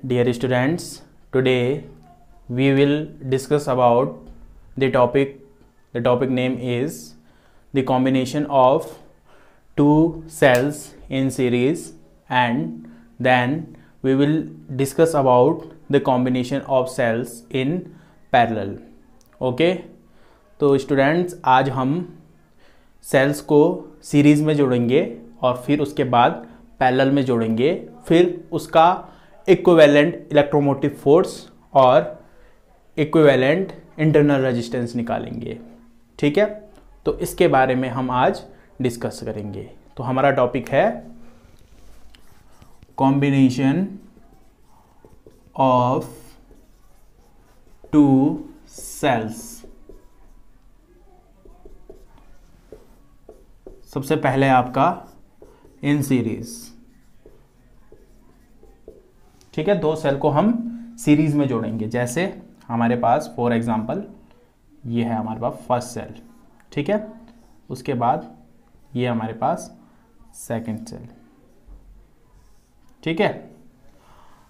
Dear students, today we will discuss about the topic. The topic name is the combination of two cells in series, and then we will discuss about the combination of cells in parallel. Okay? तो students आज हम sales को series में जोड़ेंगे और फिर उसके बाद पैरेलल में जोड़ेंगे, फिर उसका इक्विवेलेंट इलेक्ट्रोमोटिव फोर्स और इक्विवेलेंट इंटरनल रेजिस्टेंस निकालेंगे। ठीक है, तो इसके बारे में हम आज डिस्कस करेंगे। तो हमारा टॉपिक है कॉम्बिनेशन ऑफ टू सेल्स। सबसे पहले आपका इन सीरीज, ठीक है, दो सेल को हम सीरीज में जोड़ेंगे। जैसे हमारे पास फॉर एग्जांपल ये है हमारे पास फर्स्ट सेल, ठीक है, उसके बाद ये हमारे पास सेकंड सेल, ठीक है।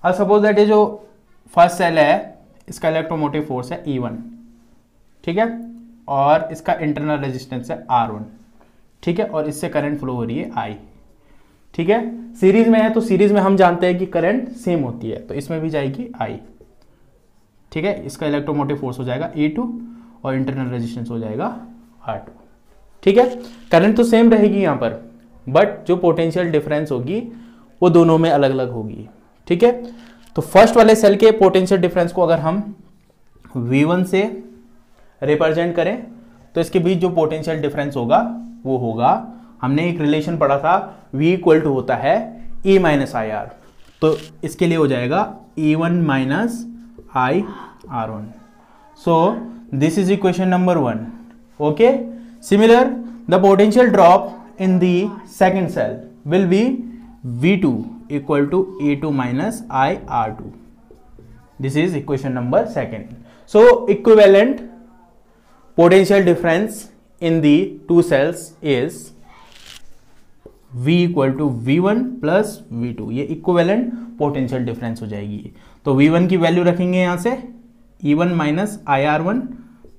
अब सपोज दैट ये जो फर्स्ट सेल है इसका इलेक्ट्रोमोटिव फोर्स है E1, ठीक है, और इसका इंटरनल रेजिस्टेंस है R1, ठीक है, और इससे करंट फ्लो हो रही है I, ठीक है। सीरीज में है तो सीरीज में हम जानते हैं कि करंट सेम होती है, तो इसमें भी जाएगी I, ठीक है। इसका इलेक्ट्रोमोटिव फोर्स हो जाएगा E2 और इंटरनल रेजिस्टेंस हो जाएगा R2, ठीक है। करंट तो सेम रहेगी यहाँ पर, बट जो पोटेंशियल डिफरेंस होगी वो दोनों में अलग अलग होगी, ठीक है। तो फर्स्ट वाले सेल के पोटेंशियल डिफरेंस को अगर हम V1 से रिप्रेजेंट करें तो इसके बीच जो पोटेंशियल डिफरेंस होगा वो होगा, हमने एक रिलेशन पढ़ा था V इक्वल टू होता है E माइनस आई आर, तो इसके लिए हो जाएगा E1 minus I R1। So this is equation number 1। Okay, similar the potential drop in the second cell will be V2 equal to E2 minus I R2। This is equation number 2। So equivalent potential difference in the two cells is V equal to V1 plus V2। ये equivalent potential difference हो जाएगी। तो V1 की value रखेंगे यहां से E1 minus I R1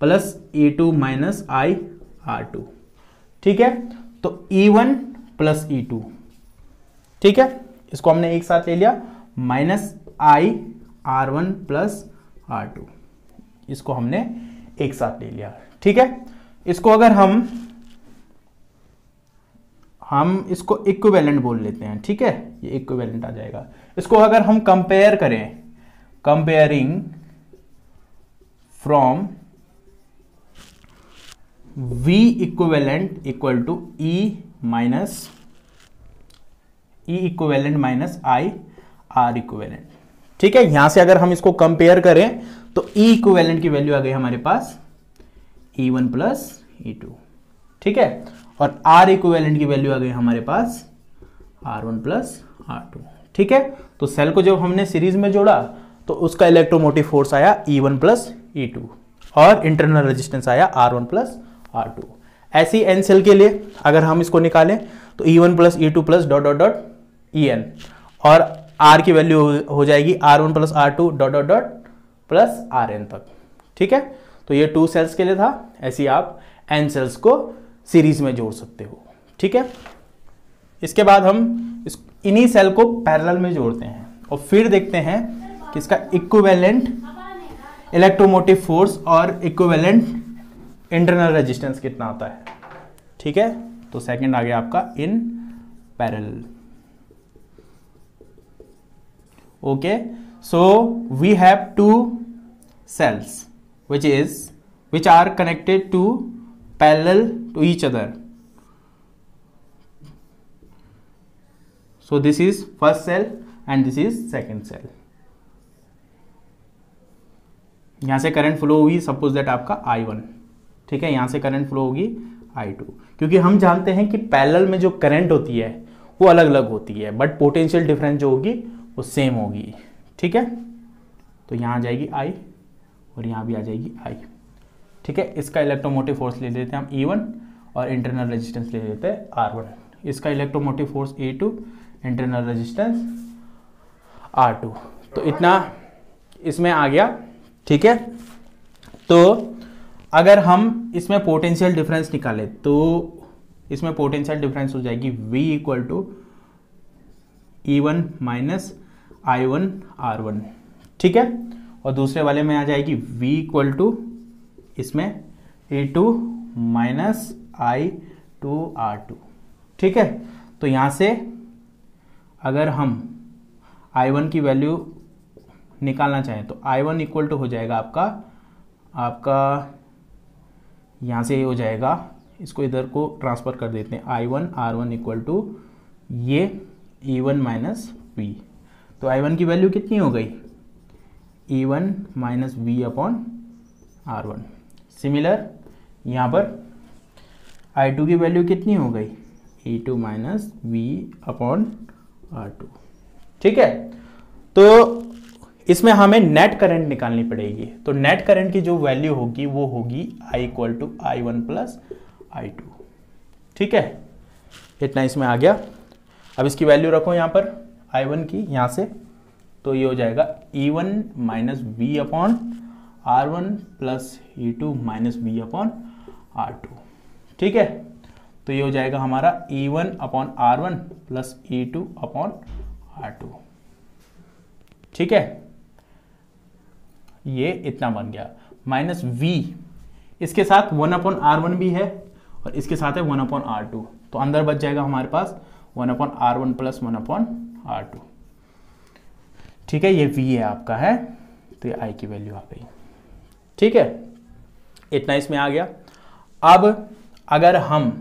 plus E2 minus I R2, ठीक है। तो E1 प्लस E2, ठीक है, इसको हमने एक साथ ले लिया, minus I R1 plus R2, इसको हमने एक साथ ले लिया, ठीक है। इसको अगर हम इसको इक्विवेलेंट बोल लेते हैं, ठीक है, ये इक्विवेलेंट आ जाएगा। इसको अगर हम कंपेयर करें, comparing from V equivalent equal to E equivalent minus I R equivalent, ठीक है। यहां से अगर हम इसको कंपेयर करें तो E इक्विवेलेंट की वैल्यू आ गई हमारे पास E1 प्लस E2, ठीक है, और R इक्विवेलेंट की वैल्यू आ गई हमारे पास R1 प्लस R2, ठीक है। तो सेल को जब हमने सीरीज में जोड़ा तो उसका इलेक्ट्रोमोटिव फोर्स आया E1 प्लस E2 और इंटरनल रेजिस्टेंस आया R1 प्लस R2। ऐसी एन सेल के लिए अगर हम इसको निकालें तो E1 plus E2 plus dot dot dot EN, और R की वैल्यू हो जाएगी R1 plus R2 dot dot dot plus RN तक, ठीक है। तो ये टू सेल्स के लिए था, ऐसे आप एन सेल्स को सीरीज में जोड़ सकते हो, ठीक है। इसके बाद हम इन्हीं सेल को पैरेलल में जोड़ते हैं और फिर देखते हैं कि इसका इक्विवेलेंट इलेक्ट्रोमोटिव फोर्स और इक्विवेलेंट इंटरनल रेजिस्टेंस कितना आता है, ठीक है। तो सेकंड आ गया आपका in parallel. Okay, so we have two cells which are connected to parallel to each other. So this is first cell and this is second cell. यहां से करंट फ्लो होगी, सपोज दैट आपका I1, ठीक है, यहां से current flow होगी I2, क्योंकि हम जानते हैं कि पैरेलल में जो करंट होती है वो अलग अलग होती है, बट पोटेंशियल डिफरेंस जो होगी वो सेम होगी, ठीक है। तो यहां आ जाएगी I और यहाँ भी आ जाएगी I, ठीक है। इसका इलेक्ट्रोमोटिव फोर्स ले लेते हैं हम E1 और इंटरनल रेजिस्टेंस ले लेते हैं R1। इसका electromotive force E2, internal resistance R2। तो इतना इसमें आ गया। ठीक है, तो अगर हम इसमें पोटेंशियल डिफरेंस निकालें तो इसमें पोटेंशियल डिफरेंस हो जाएगी V equal to E1 minus I1 R1। ठीक है, और दूसरे वाले में आ जाएगी V इक्वल टू इसमें E2 माइनस I2 R2। ठीक है, तो यहां से अगर हम I1 की वैल्यू निकालना चाहें तो I1 इक्वल टू हो जाएगा आपका यहाँ से हो जाएगा, इसको इधर को ट्रांसफ़र कर देते हैं, I1 R1 इक्वल टू ये E1 माइनस V। तो I1 की वैल्यू कितनी हो गई, E1 minus V upon R1। Similar यहाँ पर I2 की वैल्यू कितनी हो गई, E2 minus V upon R2। ठीक है, तो इसमें हमें नेट करंट निकालनी पड़ेगी। तो नेट करंट की जो वैल्यू होगी वो होगी I equal to I1 plus I2। ठीक है, इतना इसमें आ गया। अब इसकी वैल्यू रखो यहाँ पर I1 की, यहाँ से तो ये हो जाएगा E1 minus V upon R1 plus E2 minus V upon R2। ठीक है, तो ये हो जाएगा हमारा E1 upon R1 plus E2 upon R2। ठीक है, ये इतना बन गया माइनस V, इसके साथ 1 अपॉन R1 भी है और इसके साथ है 1 अपॉन R2, तो अंदर बच जाएगा हमारे पास 1 upon R1 plus 1 upon R2। ठीक है, ये V है आपका है, तो ये I की वैल्यू आ गई। ठीक है, इतना इसमें आ गया। अब अगर हम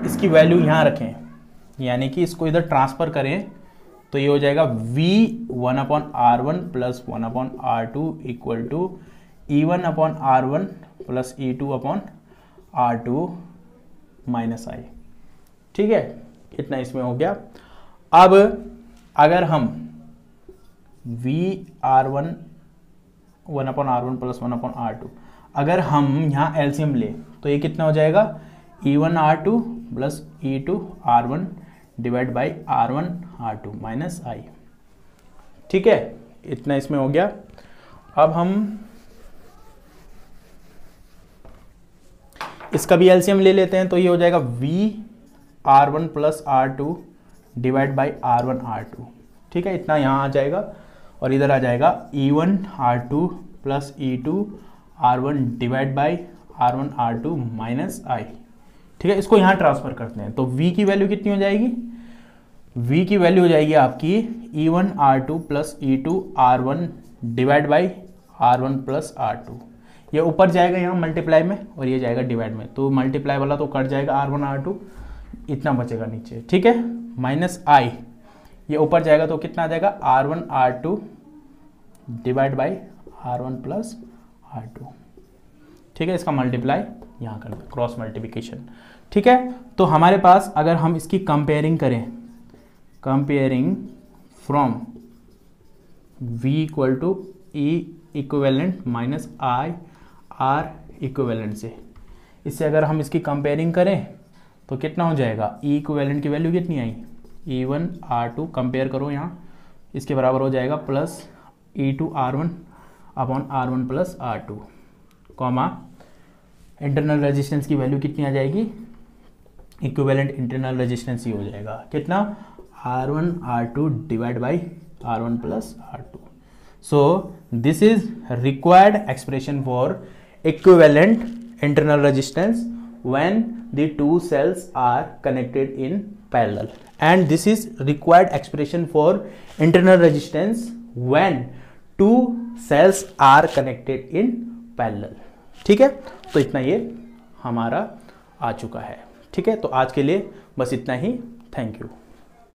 इसकी वैल्यू यहाँ रखें, यानी कि इसको इधर ट्रांसफर करें, तो ये हो जाएगा V 1 upon R1 plus 1 upon R2 equal to E1 upon R1 plus E2 upon R2 minus I। ठीक है, इतना इसमें हो गया। अब अगर हम V R1 1 upon R1 plus 1 upon R2 अगर हम यहाँ एलसीएम ले तो ये कितना हो जाएगा, E1 R2 plus E2 R1 divide by R1 R2 minus I। ठीक है, इतना इसमें हो गया। अब हम इसका भी एलसीएम ले लेते हैं, तो ये हो जाएगा V R1 plus R2 divide by R1 R2। ठीक है, इतना यहाँ आ जाएगा और इधर आ जाएगा E1 R2 plus E2 R1 divide by R1 R2 minus I। ठीक है, इसको यहाँ ट्रांसफर करते हैं, तो V की वैल्यू कितनी हो जाएगी, V की वैल्यू हो जाएगी आपकी E1 R2 plus E2 R1 divide by R1 plus R2। ये ऊपर जाएगा यहाँ मल्टीप्लाई में और ये जाएगा डिवाइड में, तो मल्टीप्लाई वाला तो कट जाएगा R1 R2, इतना बचेगा नीचे। ठीक है, माइनस I, ये ऊपर जाएगा तो कितना आ जाएगा R1 R2 divide by R1 plus R2। ठीक है, इसका मल्टीप्लाई यहाँ करना, क्रॉस मल्टीप्लिकेशन। ठीक है, तो हमारे पास अगर हम इसकी कंपेयरिंग करें, comparing from V equal to E equivalent minus I R equivalent से, इससे अगर हम इसकी कंपेयरिंग करें तो कितना हो जाएगा, E इक्विवेलेंट की वैल्यू कितनी आई, E1 R2 कंपेयर करो यहाँ, इसके बराबर हो जाएगा plus E2 R1 upon R1 plus R2 comma internal resistance की वैल्यू कितनी आ जाएगी, इक्विवेलेंट इंटरनल रेजिस्टेंस ही हो जाएगा कितना, R1 R2 divide by R1 plus R2। So this is required expression for equivalent internal resistance when the two cells are connected in parallel, and this is required expression for internal resistance when two cells are connected in parallel। ठीक है, तो इतना ये हमारा आ चुका है। ठीक है, तो आज के लिए बस इतना ही। Thank you.